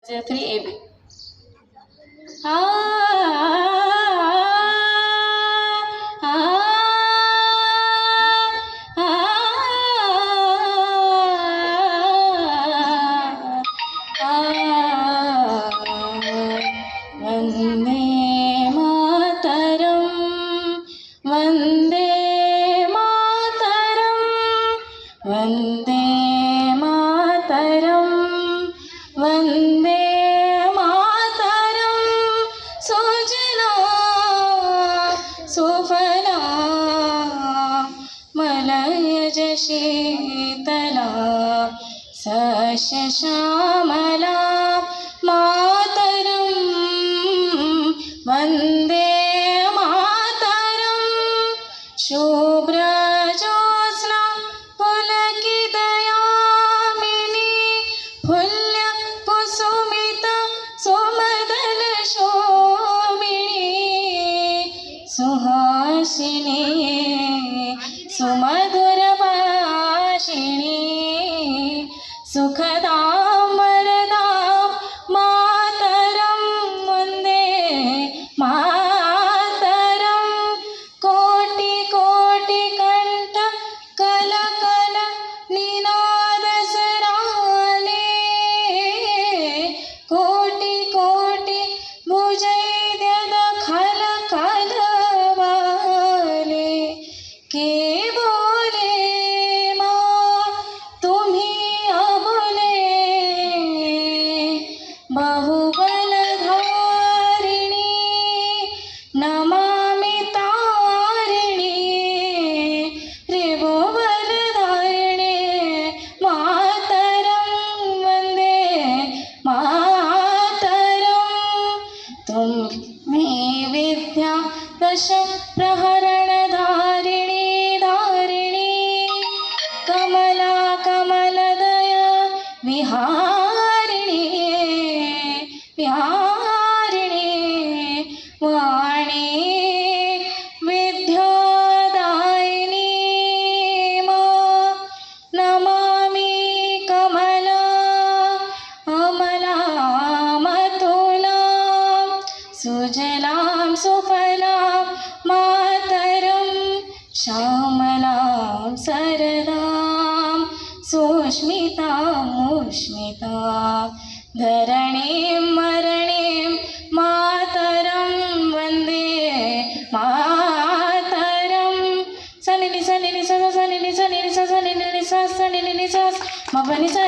3 AB. वन्दे मातरं वन्दे मातरं वन्दे मातरं वन्दे मातरं सुजला सुफला मलयज शीतला सस्यश्यामला मातरं वन्दे मातरं शुभ्रज्योत्स्ना पुलकितयामिनी फुल्लकुसुमित सुमदलशोभिनी सुहासिनी सुमधुरभाषिणी सुखदां वरदां मातरं वन्दे मातरं कोटि कोटि कंठ कल कल निनाद सराले कोटि कोटि भुजैद्यद खल खल वाले के बोले माँ तुम्ही अबोले बहुबलधारिणी नमामि तारिणी त्रिभुवनधारिणी मातरं वन्दे मातरं तुम्ही विद्या दश प्रहरणधारिणी धारिणी कमला कमलदया विहारिणी विहारिणी वाणी विद्यादायिनी मां नमामि कमला अमलामतुलां सुजलां सुफलां मातरं श्यामलां सरदां सुष्मितां मुष्मितां धरणीं मरणीं मातरं वन्दे मातरं सनिनि सनिनि सा सनिनि सनिनि सा सनिनि सा सनिनि सा मपनि सा